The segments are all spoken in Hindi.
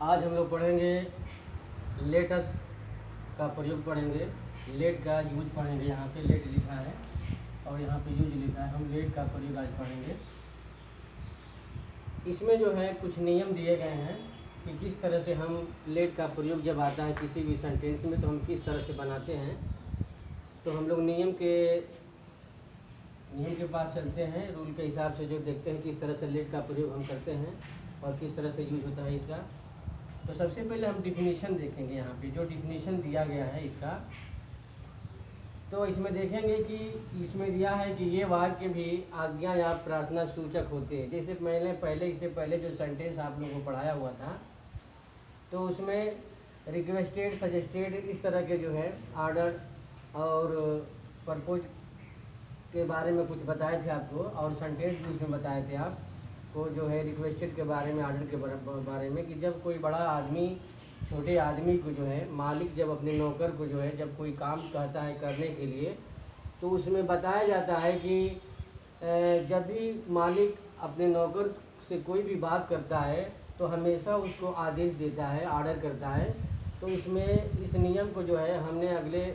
आज हम लोग पढ़ेंगे लेट अस का प्रयोग पढ़ेंगे। लेट का यूज पढ़ेंगे। यहाँ पे लेट लिखा है और यहाँ पे यूज लिखा है। हम लेट का प्रयोग आज पढ़ेंगे। इसमें जो है कुछ नियम दिए गए हैं कि किस तरह से हम लेट का प्रयोग जब आता है किसी भी सेंटेंस में तो हम किस तरह से बनाते हैं। तो हम लोग नियम के पास चलते हैं। रूल के हिसाब से जो देखते हैं किस तरह से लेट का प्रयोग हम करते हैं और किस तरह से यूज होता है इसका। तो सबसे पहले हम डिफिनीशन देखेंगे। यहाँ पे जो डिफिनीशन दिया गया है इसका, तो इसमें देखेंगे कि इसमें दिया है कि ये वाक्य भी आज्ञा या प्रार्थना सूचक होते हैं। जैसे इससे पहले जो सेंटेंस आप लोगों को पढ़ाया हुआ था तो उसमें रिक्वेस्टेड, सजेस्टेड इस तरह के जो है ऑर्डर और परपोज के बारे में कुछ बताए थे आपको, और सेंटेंस भी उसमें बताए थे आपको जो है रिक्वेस्टेड के बारे में, ऑर्डर के बारे में कि जब कोई बड़ा आदमी छोटे आदमी को जो है मालिक जब अपने नौकर को जो है जब कोई काम कहता है करने के लिए तो उसमें बताया जाता है कि जब भी मालिक अपने नौकर से कोई भी बात करता है तो हमेशा उसको आदेश देता है, ऑर्डर करता है। तो इसमें इस नियम को जो है हमने अगले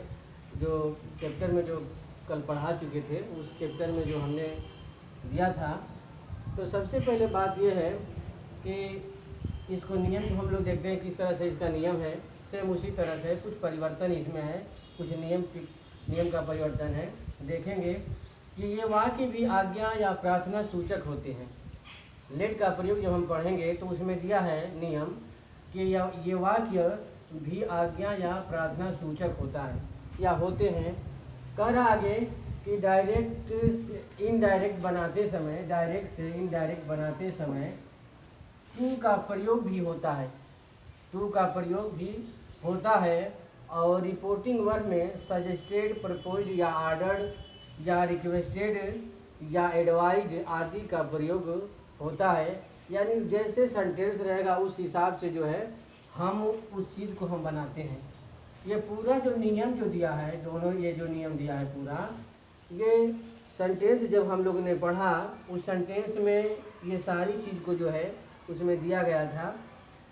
जो चैप्टर में जो कल पढ़ा चुके थे उस चैप्टर में जो हमने दिया था। तो सबसे पहले बात यह है कि इसको नियम को हम लोग देखते हैं किस तरह से इसका नियम है। सेम उसी तरह से कुछ परिवर्तन इसमें है, कुछ नियम का परिवर्तन है। देखेंगे कि ये वाक्य भी आज्ञा या प्रार्थना सूचक होते हैं। लेट का प्रयोग जब हम पढ़ेंगे तो उसमें दिया है नियम कि ये वाक्य भी आज्ञा या प्रार्थना सूचक होता है या होते हैं। कर आगे कि डायरेक्ट से इनडायरेक्ट बनाते समय, डायरेक्ट से इनडायरेक्ट बनाते समय टू का प्रयोग भी होता है। टू का प्रयोग भी होता है और रिपोर्टिंग वर्ब में सजेस्टेड, प्रपोज्ड या ऑर्डर्ड या रिक्वेस्टेड या एडवाइज्ड आदि का प्रयोग होता है। यानी जैसे सेंटेंस रहेगा उस हिसाब से जो है हम उस चीज़ को हम बनाते हैं। ये पूरा जो नियम जो दिया है, दोनों ये जो नियम दिया है पूरा, ये सेंटेंस जब हम लोगों ने पढ़ा उस सेंटेंस में ये सारी चीज़ को जो है उसमें दिया गया था।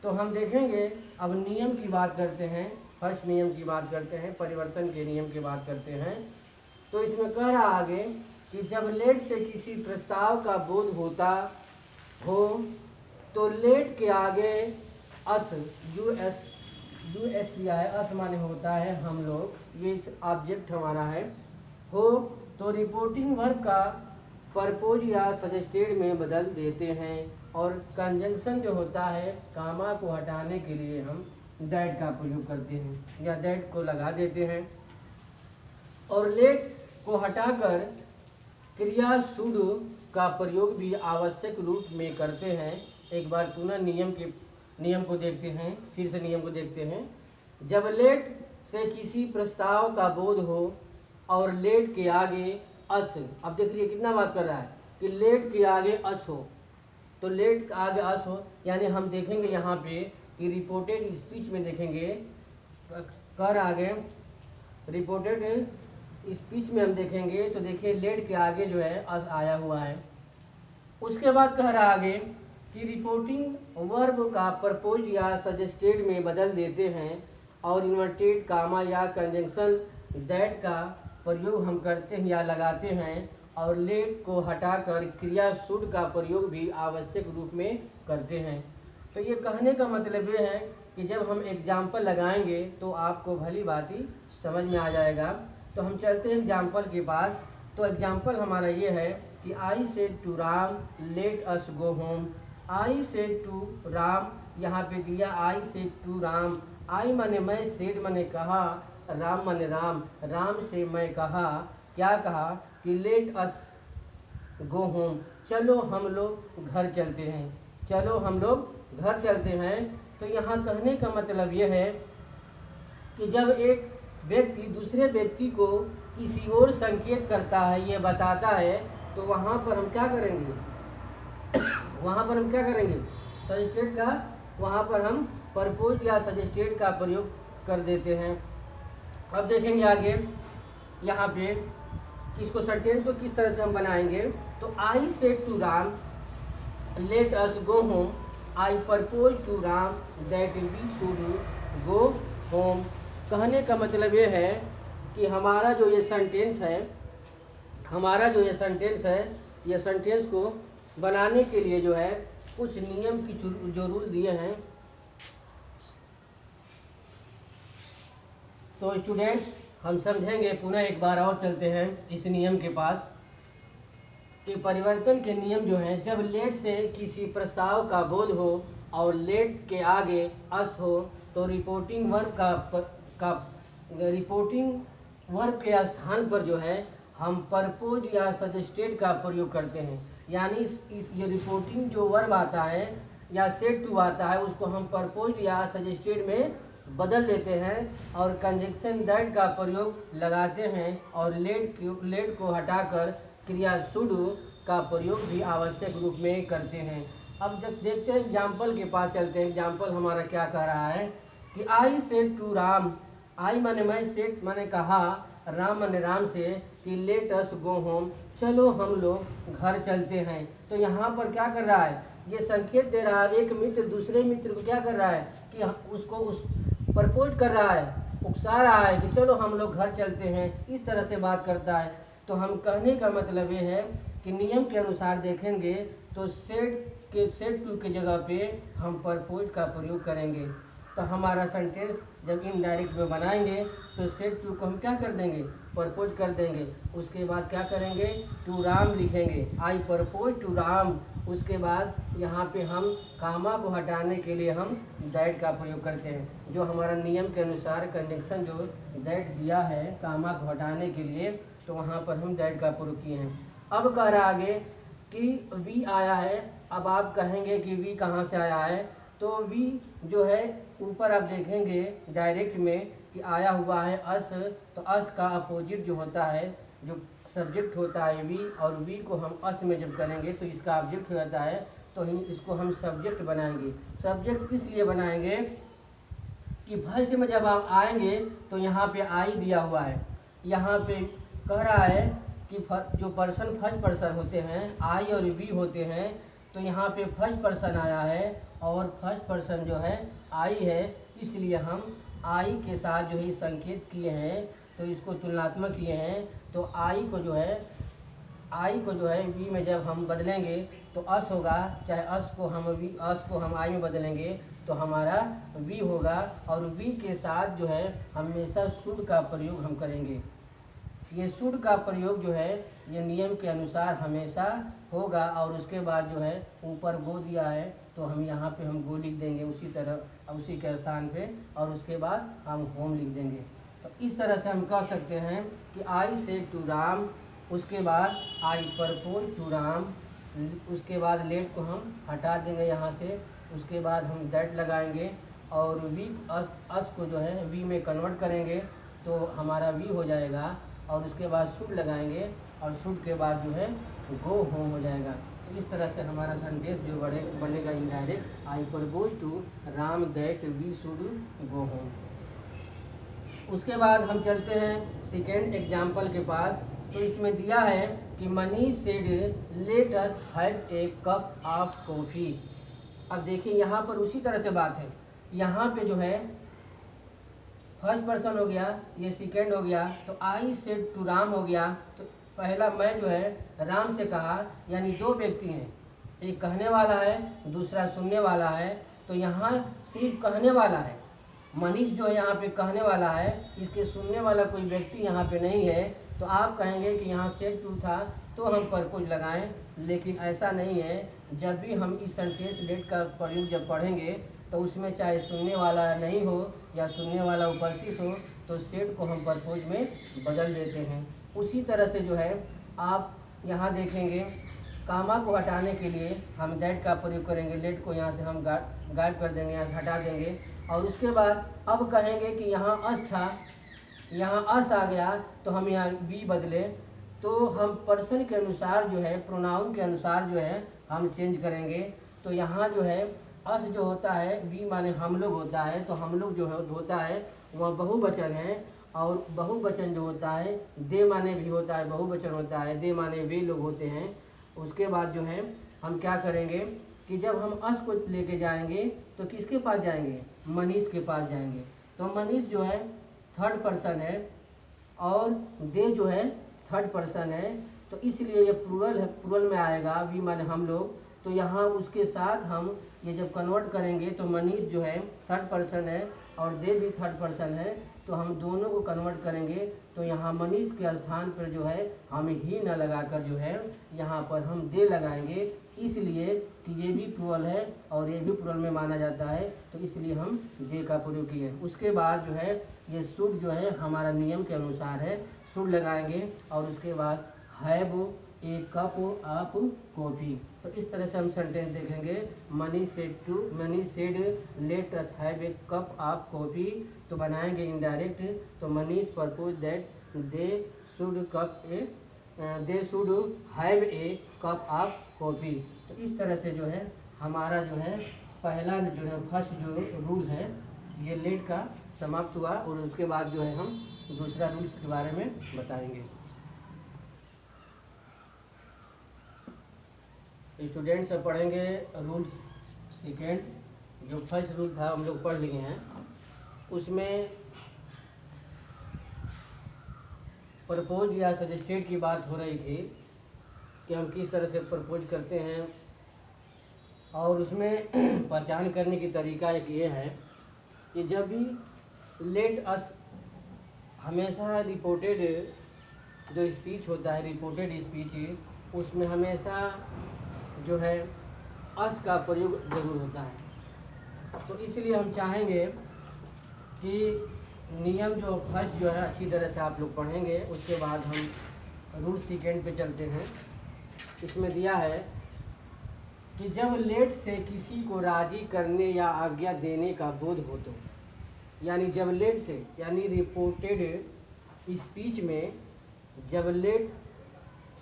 तो हम देखेंगे अब नियम की बात करते हैं। फर्स्ट नियम की बात करते हैं, परिवर्तन के नियम की बात करते हैं। तो इसमें कह रहा आगे कि जब लेट से किसी प्रस्ताव का बोध होता हो तो लेट के आगे अस, यूएस लिया है, अस माने होता है हम लोग, ये ऑब्जेक्ट हमारा है, हो तो रिपोर्टिंग वर्ब का परपोज या सजेस्टेड में बदल देते हैं और कंजंक्शन जो होता है कामा को हटाने के लिए हम दैट का प्रयोग करते हैं या दैट को लगा देते हैं। और लेट को हटाकर क्रिया शुड का प्रयोग भी आवश्यक रूप में करते हैं। एक बार पुनः नियम को देखते हैं, फिर से नियम को देखते हैं। जब लेट से किसी प्रस्ताव का बोध हो और लेट के आगे अस, अब देखिए कितना बात कर रहा है कि लेट के आगे अस हो, तो लेट के आगे अस हो यानी हम देखेंगे यहाँ पे कि रिपोर्टेड स्पीच में देखेंगे कर आगे रिपोर्टेड स्पीच में हम देखेंगे तो देखिए लेट के आगे जो है अस आया हुआ है। उसके बाद कह रहा आगे कि रिपोर्टिंग वर्ब का परपोज या सजेस्टेड में बदल देते हैं और इन्वर्टेड कामा या कंजंक्शन दैट का प्रयोग हम करते हैं या लगाते हैं और लेट को हटाकर क्रिया शुड का प्रयोग भी आवश्यक रूप में करते हैं। तो ये कहने का मतलब ये है कि जब हम एग्जाम्पल लगाएंगे तो आपको भली बात समझ में आ जाएगा। तो हम चलते हैं एग्जाम्पल के पास। तो एग्जाम्पल हमारा ये है कि I said to Ram let us go home. I said to Ram, यहाँ पे दिया I said to Ram. I माने मैं, सेड माने कहा, राम माने राम, राम से मैं कहा, क्या कहा कि लेट अस गो होम, चलो हम लोग घर चलते हैं, चलो हम लोग घर चलते हैं। तो यहाँ कहने का मतलब यह है कि जब एक व्यक्ति दूसरे व्यक्ति को किसी और संकेत करता है, ये बताता है, तो वहाँ पर हम क्या करेंगे सजेस्टेड का, वहाँ पर हम परपोज या सजेस्टेड का प्रयोग कर देते हैं। अब देखेंगे आगे यहाँ पे इसको सेंटेंस को किस तरह से हम बनाएंगे। तो I said to Ram let us go home, I propose to Ram that we should go home. कहने का मतलब ये है कि हमारा जो ये सेंटेंस है, ये सेंटेंस को बनाने के लिए जो है कुछ नियम की जो रूल दिए हैं। तो स्टूडेंट्स, हम समझेंगे, पुनः एक बार और चलते हैं इस नियम के पास कि परिवर्तन के नियम जो हैं, जब लेट से किसी प्रस्ताव का बोध हो और लेट के आगे अस हो तो रिपोर्टिंग वर्ब के स्थान पर जो है हम परपोज या सजेस्टेड का प्रयोग करते हैं। यानी ये रिपोर्टिंग जो वर्ब आता है या सेड टू आता है, उसको हम परपोज या सजेस्टेड में बदल देते हैं और कंजक्शन दैट का प्रयोग लगाते हैं और लेट को हटाकर क्रिया शुड का प्रयोग भी आवश्यक रूप में करते हैं। अब जब देखते हैं एग्जाम्पल के पास चलते हैं। एग्जाम्पल हमारा क्या कह रहा है कि I said to Ram, I माने मैं, सेड माने कहा, राम माने राम से कि लेट अस गो होम, चलो हम लोग घर चलते हैं। तो यहाँ पर क्या कर रहा है, ये संकेत दे रहा है, एक मित्र दूसरे मित्र को क्या कर रहा है कि उसको प्रपोज कर रहा है, उकसा रहा है कि चलो हम लोग घर चलते हैं, इस तरह से बात करता है। तो हम कहने का मतलब ये है कि नियम के अनुसार देखेंगे तो सेड टू के जगह पे हम प्रपोज का प्रयोग करेंगे। तो हमारा सेंटेंस जब इनडायरेक्ट में बनाएंगे तो सेड टू को हम क्या कर देंगे, प्रपोज कर देंगे। उसके बाद क्या करेंगे, टू राम लिखेंगे, आई प्रपोज टू राम। उसके बाद यहाँ पे हम कामा को हटाने के लिए हम दैट का प्रयोग करते हैं। जो हमारा नियम के अनुसार कंडीशन जो दैट दिया है कामा को हटाने के लिए, तो वहाँ पर हम दैट का प्रयोग किए हैं। अब कह रहा आगे कि वी आया है। अब आप कहेंगे कि वी कहाँ से आया है, तो वी जो है ऊपर आप देखेंगे डायरेक्ट में कि आया हुआ है अस। तो अस का अपोजिट जो होता है, जो सब्जेक्ट होता है वी, और वी को हम अस में जब करेंगे तो इसका ऑब्जेक्ट हो जाता है, तो इसको हम सब्जेक्ट बनाएंगे। सब्जेक्ट इसलिए बनाएंगे कि फर्स्ट में जब आप आएंगे तो यहाँ पे आई दिया हुआ है, यहाँ पे कह रहा है कि जो पर्सन फर्स्ट पर्सन होते हैं आई और वी होते हैं, तो यहाँ पे फर्स्ट पर्सन आया है और फर्स्ट पर्सन जो है आई है, इसलिए हम आई के साथ जो है संकेत किए हैं, तो इसको तुलनात्मक किए हैं। तो आई को जो है वी में जब हम बदलेंगे तो अस होगा, चाहे अस को हम आई में बदलेंगे तो हमारा वी होगा, और वी के साथ जो है हमेशा शुड का प्रयोग हम करेंगे। ये शुड का प्रयोग जो है ये नियम के अनुसार हमेशा होगा। और उसके बाद जो है ऊपर गो दिया है तो हम यहाँ पे हम गो लिख देंगे उसी तरह, उसी के स्थान पे, और उसके बाद हम होम लिख देंगे। तो इस तरह से हम कह सकते हैं कि आई सेड टू राम, उसके बाद आई प्रपोज टू राम, उसके बाद लेट को हम हटा देंगे यहाँ से, उसके बाद हम दैट लगाएंगे और वी अस को जो है वी में कन्वर्ट करेंगे तो हमारा वी हो जाएगा, और उसके बाद शुड लगाएंगे और शुड के बाद जो है गो होम हो जाएगा। तो इस तरह से हमारा सेंटेंस जो बनेगा indirect, I propose to Ram that we should go home. उसके बाद हम चलते हैं सेकेंड एग्जाम्पल के पास। तो इसमें दिया है कि Manish said let us have a cup of coffee. अब देखिए यहाँ पर उसी तरह से बात है, यहाँ पे जो है फर्स्ट पर्सन हो गया, ये सेकेंड हो गया, तो आई सेड टू राम हो गया। तो पहला मैं जो है राम से कहा, यानी दो व्यक्ति हैं, एक कहने वाला है दूसरा सुनने वाला है। तो यहाँ सिर्फ कहने वाला है, मनीष जो है यहाँ पे कहने वाला है, इसके सुनने वाला कोई व्यक्ति यहाँ पे नहीं है। तो आप कहेंगे कि यहाँ सेड टू था तो हम परपोज लगाएं, लेकिन ऐसा नहीं है। जब भी हम इस सेंटेंस लेट का प्रयोग जब पढ़ेंगे तो उसमें चाहे सुनने वाला नहीं हो या सुनने वाला उपस्थित हो, तो सेड को हम परपोज में बदल देते हैं। उसी तरह से जो है आप यहाँ देखेंगे कामा को हटाने के लिए हम दैट का प्रयोग करेंगे, लेट को यहाँ से हम गायब कर देंगे, यहाँ से हटा देंगे। और उसके बाद अब कहेंगे कि यहाँ अस था, यहाँ अस आ गया, तो हम यहाँ बी बदले। तो हम पर्सन के अनुसार जो है, प्रोनाउन के अनुसार जो है हम चेंज करेंगे। तो यहाँ जो है अस जो होता है, वी माने हम लोग होता है, तो हम लोग जो है होता है वह बहुवचन है, और बहुवचन जो होता है दे माने भी होता है, बहुवचन होता है, दे माने वे लोग होते हैं। उसके बाद जो है हम क्या करेंगे कि जब हम अस को लेके जाएंगे तो किसके पास जाएंगे, मनीष के पास जाएंगे। तो मनीष जो है थर्ड पर्सन है और दे जो है थर्ड पर्सन है, तो इसलिए ये प्लूरल है, प्लूरल में आएगा वी माने हम लोग। तो यहाँ उसके साथ हम ये जब कन्वर्ट करेंगे तो मनीष जो है थर्ड पर्सन है और दे भी थर्ड पर्सन है, तो हम दोनों को कन्वर्ट करेंगे। तो यहाँ मनीष के स्थान पर जो है हम ही न लगाकर जो है यहाँ पर हम दे लगाएंगे, इसलिए कि ये भी प्लूरल है और ये भी प्लूरल में माना जाता है, तो इसलिए हम दे का प्रयोग किए। उसके बाद जो है ये शुड जो है हमारा नियम के अनुसार है, शुड लगाएंगे और उसके बाद have a cup of coffee. तो इस तरह से हम सेंटेंस देखेंगे, money said let us have a cup of coffee. तो बनाएंगे इनडायरेक्ट, तो Manish propose that they should have a cup of coffee. तो इस तरह से जो है हमारा जो है पहला जो है फर्स्ट जो रूल है ये लेट का समाप्त हुआ, और उसके बाद जो है हम दूसरा रूल्स के बारे में बताएंगे। स्टूडेंट्स अब पढ़ेंगे रूल्स सेकेंड। जो फर्स्ट रूल था हम लोग पढ़ लिए हैं, उसमें प्रपोज या सजेस्टेड की बात हो रही थी कि हम किस तरह से प्रपोज करते हैं, और उसमें पहचान करने की तरीका एक ये है कि जब भी लेट अस, हमेशा रिपोर्टेड जो स्पीच होता है, रिपोर्टेड स्पीच, उसमें हमेशा जो है अस का प्रयोग जरूर होता है। तो इसलिए हम चाहेंगे कि नियम जो फर्स्ट जो है अच्छी तरह से आप लोग पढ़ेंगे, उसके बाद हम रूल सेकेंड पे चलते हैं। इसमें दिया है कि जब लेट से किसी को राजी करने या आज्ञा देने का बोध हो तो, यानी जब लेट से यानी रिपोर्टेड स्पीच में जब लेट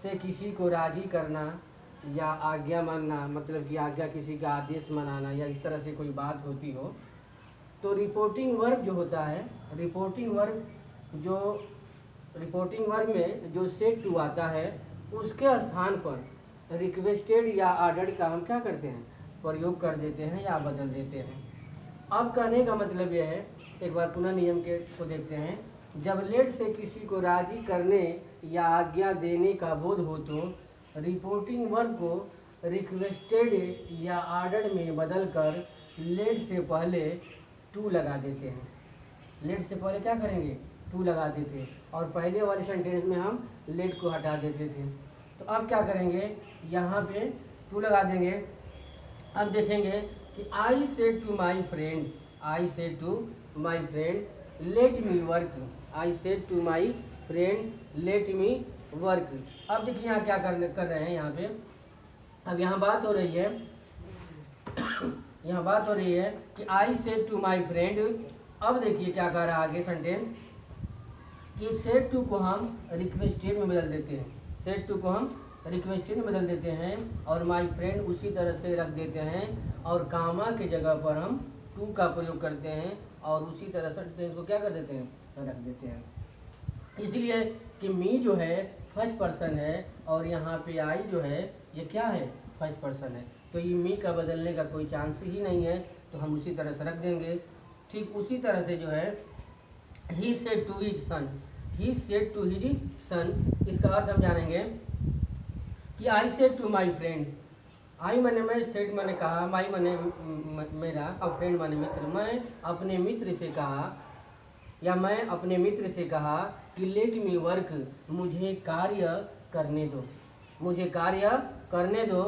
से किसी को राजी करना या आज्ञा मानना, मतलब कि आज्ञा किसी का आदेश मनाना या इस तरह से कोई बात होती हो, तो रिपोर्टिंग वर्ब जो होता है, रिपोर्टिंग वर्ब में जो सेड टू आता है, उसके स्थान पर रिक्वेस्टेड या ऑर्डर्ड का हम क्या करते हैं, प्रयोग कर देते हैं या बदल देते हैं। अब कहने का मतलब यह है, एक बार पुनः नियम के को देखते हैं। जब लेट से किसी को राजी करने या आज्ञा देने का बोध हो तो रिपोर्टिंग वर्ब को रिक्वेस्टेड या ऑर्डर में बदलकर लेट से पहले टू लगा देते हैं। लेट से पहले क्या करेंगे, टू लगा देते, और पहले वाले सेंटेंस में हम लेट को हटा देते थे। तो अब क्या करेंगे, यहाँ पे टू लगा देंगे। अब देखेंगे कि I said to my friend, I said to my friend let me work, I said to my friend let me work. अब देखिए यहाँ क्या कर रहे हैं, यहाँ पे अब यहाँ बात हो रही है यहाँ बात हो रही है कि I said to my friend. अब देखिए क्या कह रहा है आगे सेंटेंस, कि सेड टू को हम रिक्वेस्टेड में बदल देते हैं, सेड टू को हम रिक्वेस्टेड में बदल देते हैं और माई फ्रेंड उसी तरह से रख देते हैं, और कामा के जगह पर हम टू का प्रयोग करते हैं और उसी तरह सेंटेंस को क्या कर देते हैं, रख देते हैं। इसलिए कि मी जो है फर्स्ट पर्सन है और यहाँ पे आई जो है ये क्या है, फर्स्ट पर्सन है, तो ये मी का बदलने का कोई चांस ही नहीं है, तो हम उसी तरह से रख देंगे। ठीक उसी तरह से जो है he said to his son, he said to his son, इसका अर्थ हम जानेंगे कि I said to my friend, I माने मैं, सेड माने कहा, माई माने मेरा, और फ्रेंड माने मित्र। मैं अपने मित्र से कहा या मैं अपने मित्र से कहा कि लेट मी वर्क, मुझे कार्य करने दो, मुझे कार्य करने दो।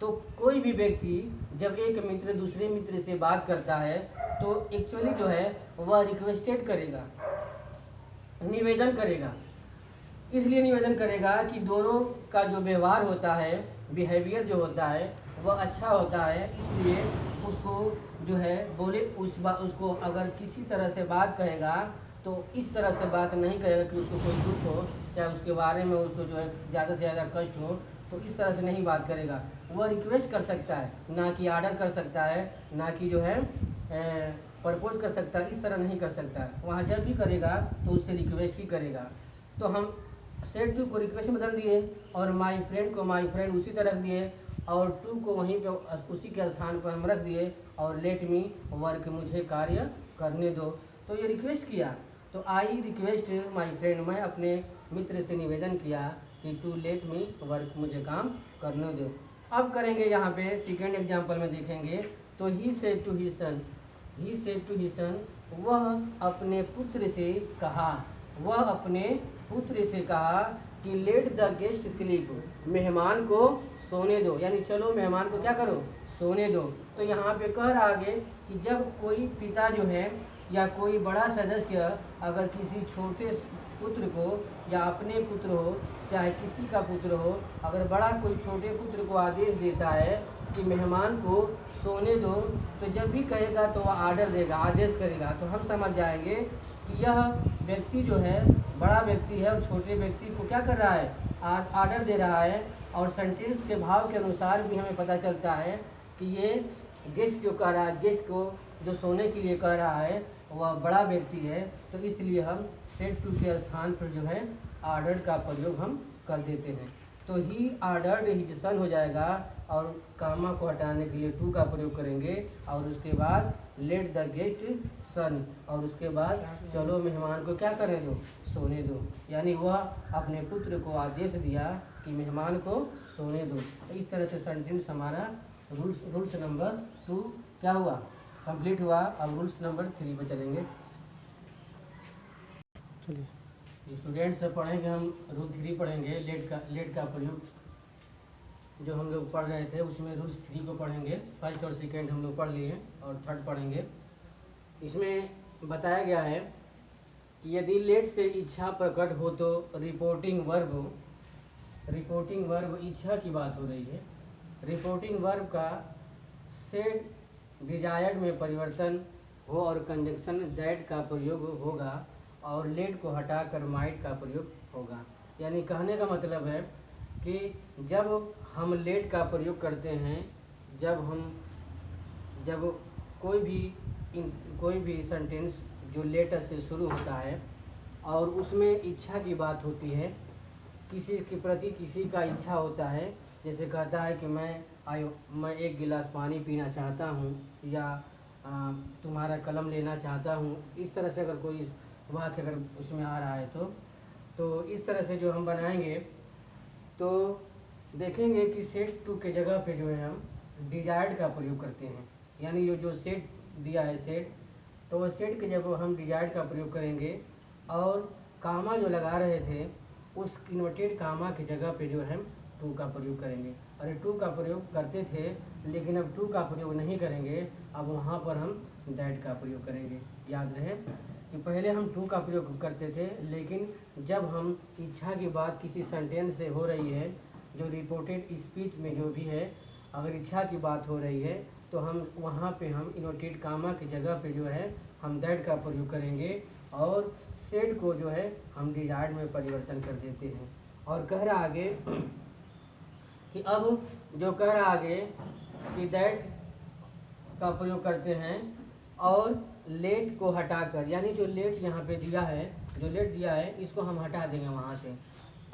तो कोई भी व्यक्ति जब एक मित्र दूसरे मित्र से बात करता है तो एक्चुअली जो है वह रिक्वेस्टेड करेगा, निवेदन करेगा। इसलिए निवेदन करेगा कि दोनों का जो व्यवहार होता है, बिहेवियर जो होता है वह अच्छा होता है, इसलिए उसको जो है बोले उसको अगर किसी तरह से बात कहेगा तो इस तरह से बात नहीं करेगा कि उसको कोई दुख हो, चाहे उसके बारे में उसको जो है ज़्यादा से ज़्यादा कष्ट हो, तो इस तरह से नहीं बात करेगा। वह रिक्वेस्ट कर सकता है, ना कि ऑर्डर कर सकता है, ना कि जो है प्रपोज कर सकता है, इस तरह नहीं कर सकता है। वहाँ जब भी करेगा तो उससे रिक्वेस्ट ही करेगा। तो हम सेड टू को रिक्वेस्ट में बदल दिए और माई फ्रेंड को माई फ्रेंड उसी तरह दिए, और टू को वहीं पे उसी के स्थान पर हम रख दिए और लेट मी वर्क, मुझे कार्य करने दो। तो ये रिक्वेस्ट किया, तो आई रिक्वेस्ट माय फ्रेंड, मैं अपने मित्र से निवेदन किया कि टू लेट मी वर्क, मुझे काम करने दो। अब करेंगे यहाँ पे सेकेंड एग्जाम्पल में देखेंगे, तो he said to his son, he said to his son, वह अपने पुत्र से कहा, वह अपने पुत्र से कहा कि लेट द गेस्ट स्लीप, मेहमान को सोने दो, यानी चलो मेहमान को क्या करो, सोने दो। तो यहाँ पे कह रहा आगे कि जब कोई पिता जो है या कोई बड़ा सदस्य अगर किसी छोटे पुत्र को या अपने पुत्र हो चाहे किसी का पुत्र हो, अगर बड़ा कोई छोटे पुत्र को आदेश देता है कि मेहमान को सोने दो, तो जब भी कहेगा तो वह आर्डर देगा, आदेश करेगा, तो हम समझ जाएंगे कि यह व्यक्ति जो है बड़ा व्यक्ति है और छोटे व्यक्ति को क्या कर रहा है, आर्डर दे रहा है। और सेंटेंस के भाव के अनुसार भी हमें पता चलता है कि ये गेस्ट जो कह रहा है, गेस्ट को जो सोने के लिए कह रहा है वह बड़ा व्यक्ति है, तो इसलिए हम सेड टू के स्थान पर जो है आर्डर का प्रयोग हम कर देते हैं। तो ही आर्डर्ड हिज सन हो जाएगा और कामा को हटाने के लिए टू का प्रयोग करेंगे और उसके बाद लेट द गेस्ट सन और उसके बाद चलो मेहमान को क्या करने दो, सोने दो, यानी वह अपने पुत्र को आदेश दिया कि मेहमान को सोने दो। तो इस तरह से सेंटेंस हमारा रूल्स नंबर 2 क्या हुआ, कंप्लीट हुआ। अब रूल्स नंबर 3 पे चलेंगे। चलिए स्टूडेंट्स से पढ़ेंगे हम रूल 3 पढ़ेंगे, लेट का प्रयोग जो हम लोग पढ़ रहे थे उसमें रूल्स 3 को पढ़ेंगे। फर्स्ट और सेकेंड हम लोग पढ़ लिए और थर्ड पढ़ेंगे। इसमें बताया गया है कि यदि लेट से इच्छा प्रकट हो तो रिपोर्टिंग वर्ब इच्छा की बात हो रही है, रिपोर्टिंग वर्ब का सेड डिजायर्ड में परिवर्तन हो और कंजंक्शन दैट का प्रयोग होगा और लेट को हटाकर माइट का प्रयोग होगा। यानी कहने का मतलब है कि जब हम लेट का प्रयोग करते हैं, जब कोई भी सेंटेंस जो लेटर से शुरू होता है और उसमें इच्छा की बात होती है, किसी के प्रति किसी का इच्छा होता है, जैसे कहता है कि मैं एक गिलास पानी पीना चाहता हूँ या तुम्हारा कलम लेना चाहता हूँ, इस तरह से अगर कोई वाक्य अगर उसमें आ रहा है तो इस तरह से जो हम बनाएंगे तो देखेंगे कि सेट टू के जगह पे जो है हम डिजायर्ड का प्रयोग करते हैं। यानी ये जो सेट दिया है सेट, तो वह सेट के जगह हम डिजायर्ड का प्रयोग करेंगे और कामा जो लगा रहे थे उस इन्वर्टेड कामा की जगह पे जो है टू का प्रयोग करेंगे। अरे टू का प्रयोग करते थे लेकिन अब टू का प्रयोग नहीं करेंगे, अब वहाँ पर हम दैट का प्रयोग करेंगे। याद रहे कि पहले हम टू का प्रयोग करते थे, लेकिन जब हम इच्छा की बात किसी सेंटेंस से हो रही है, जो रिपोर्टेड स्पीच में जो भी है, अगर इच्छा की बात हो रही है तो हम वहाँ पे हम इनवर्टेड कामा की जगह पे जो है हम दैट का प्रयोग करेंगे और सेड को जो है हम डिजायर्ड में परिवर्तन कर देते हैं। और कह रहा आगे कि अब जो कह रहा आगे कि दैट का प्रयोग करते हैं और लेट को हटाकर, यानी जो लेट यहाँ पे दिया है, जो लेट दिया है इसको हम हटा देंगे वहाँ से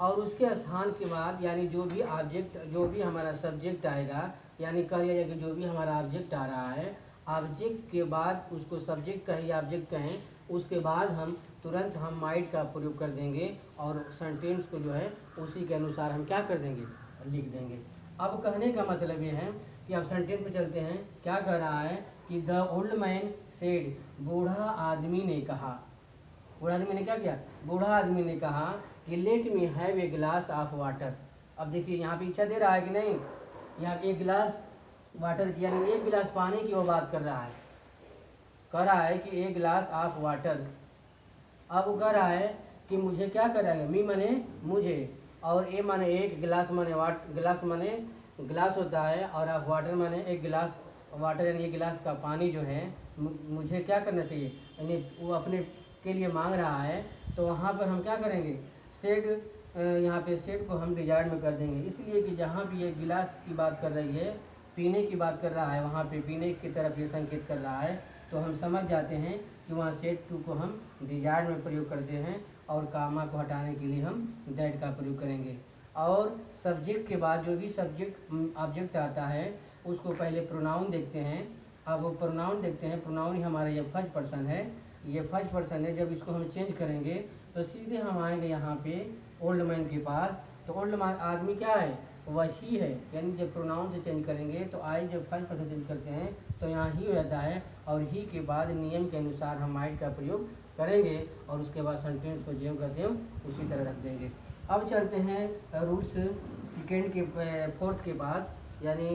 और उसके स्थान के बाद यानी जो भी हमारा सब्जेक्ट आएगा, यानी कह लिया जाए कि जो भी हमारा ऑब्जेक्ट आ रहा है, ऑब्जेक्ट के बाद उसको सब्जेक्ट कहें या ऑब्जेक्ट कहें, उसके बाद हम तुरंत हम माइट का प्रयोग कर देंगे और सेंटेंस को जो है उसी के अनुसार हम क्या कर देंगे, लिख देंगे। अब कहने का मतलब ये है कि अब सेंटेंस में चलते हैं। क्या कह रहा है कि द ओल्ड मैन सेड, बूढ़ा आदमी ने कहा, बूढ़ा आदमी ने क्या किया, बूढ़ा आदमी ने कहा कि let me have a glass of water. अब देखिए यहाँ पे इच्छा दे रहा है कि नहीं, यहाँ पे एक गिलास वाटर की यानी एक गिलास पानी की वो बात कर रहा है, कह रहा है कि एक गिलास ऑफ वाटर। अब वो कह रहा है कि मुझे क्या करेगा, मी मने मुझे और ए माने एक, गिलास माने गिलास माने गिलास होता है और आप वाटर माने एक गिलास वाटर, यानी एक गिलास का पानी जो है मुझे क्या करना चाहिए, यानी वो अपने के लिए मांग रहा है। तो वहाँ पर हम क्या करेंगे, सेड, यहाँ पे सेड को हम डिजायर्ड में कर देंगे, इसलिए कि जहाँ भी ये गिलास की बात कर रही है, पीने की बात कर रहा है, वहाँ पे पीने की तरफ ये संकेत कर रहा है, तो हम समझ जाते हैं कि वहाँ सेड टू को हम डिजायर्ड में प्रयोग करते हैं और कामा को हटाने के लिए हम दैट का प्रयोग करेंगे। और सब्जेक्ट के बाद जो भी सब्जेक्ट ऑब्जेक्ट आता है उसको पहले प्रोनाउन देखते हैं। अब वो प्रोनाउन देखते हैं, प्रोनाउन ही हमारा ये फर्स्ट पर्सन है, ये फर्स्ट पर्सन है। जब इसको हम चेंज करेंगे तो सीधे हम आएंगे यहाँ पे ओल्ड मैन के पास। तो ओल्ड मैन आदमी क्या है, वही है, यानी जब प्रोनाउन से चेंज करेंगे तो आई जब फर्स्ट पर्सन चेंज करते हैं तो यहाँ ही हो जाता है, और ही के बाद नियम के अनुसार हम माइट का प्रयोग करेंगे और उसके बाद सेंटेंस को ज्यों का त्यों उसी तरह रख देंगे। अब चलते हैं रूल्स सेकेंड के फोर्थ के पास, यानी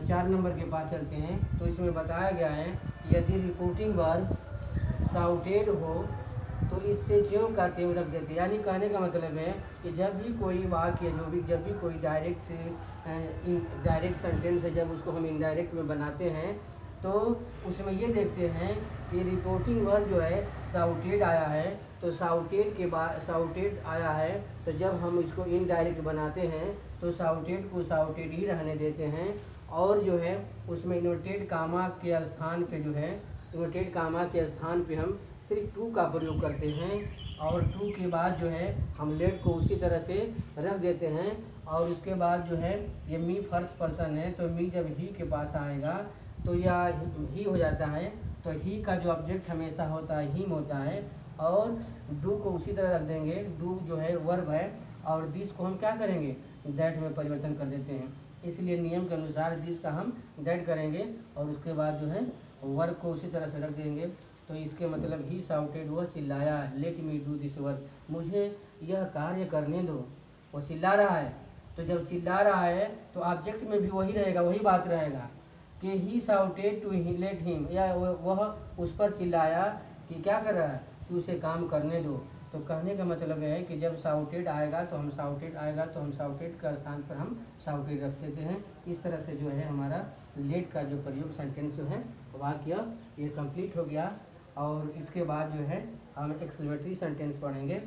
4 नंबर के पास चलते हैं। तो इसमें बताया गया है कि यदि रिपोर्टिंग वर्ब साउटेड हो तो इससे ज्यों का त्यों रख देते। यानी कहने का मतलब है कि जब भी कोई वाक्य जब भी कोई डायरेक्ट सेंटेंस है, जब उसको हम इनडायरेक्ट में बनाते हैं तो उसमें ये देखते हैं कि रिपोर्टिंग वर्ब जो है साउटेड आया है, तो साउटेड के बाद साउटेड आया है तो जब हम इसको इनडायरेक्ट बनाते हैं तो साउटेड को साउटेड ही रहने देते हैं, और जो है उसमें इन्वर्टेड कामा के स्थान पे जो है इन्वर्टेड कामा के स्थान पे हम सिर्फ टू का प्रयोग करते हैं, और टू के बाद जो है हम लेट को उसी तरह से रख देते हैं। और उसके बाद जो है ये मी फर्स्ट पर्सन है, तो मी जब ही के पास आएगा तो यह ही हो जाता है। तो ही का जो ऑब्जेक्ट हमेशा होता है हिम होता है, और डू को उसी तरह रख देंगे। डू जो है वर्ब है और दिस को हम क्या करेंगे, दैट में परिवर्तन कर देते हैं। इसलिए नियम के अनुसार दिस का हम दैट करेंगे और उसके बाद जो है वर्ब को उसी तरह से रख देंगे। तो इसके मतलब ही साउटेड, वह चिल्लाया, let me do this work, मुझे यह कार्य करने दो। वो चिल्ला रहा है, तो जब चिल्ला रहा है तो ऑब्जेक्ट में भी वही रहेगा, वही बात रहेगा कि he shouted to let him, या वह उस पर चिल्लाया कि क्या कर रहा है, कि उसे काम करने दो। तो कहने का मतलब है कि जब साउटेड आएगा तो हम साउटेड का स्थान पर हम साउटेड रख देते हैं। इस तरह से जो है हमारा लेट का जो प्रयोग सेंटेंस जो है वाक्य ये कंप्लीट हो गया। और इसके बाद जो है हम एक्सक्लेमेटरी सेंटेंस पढ़ेंगे।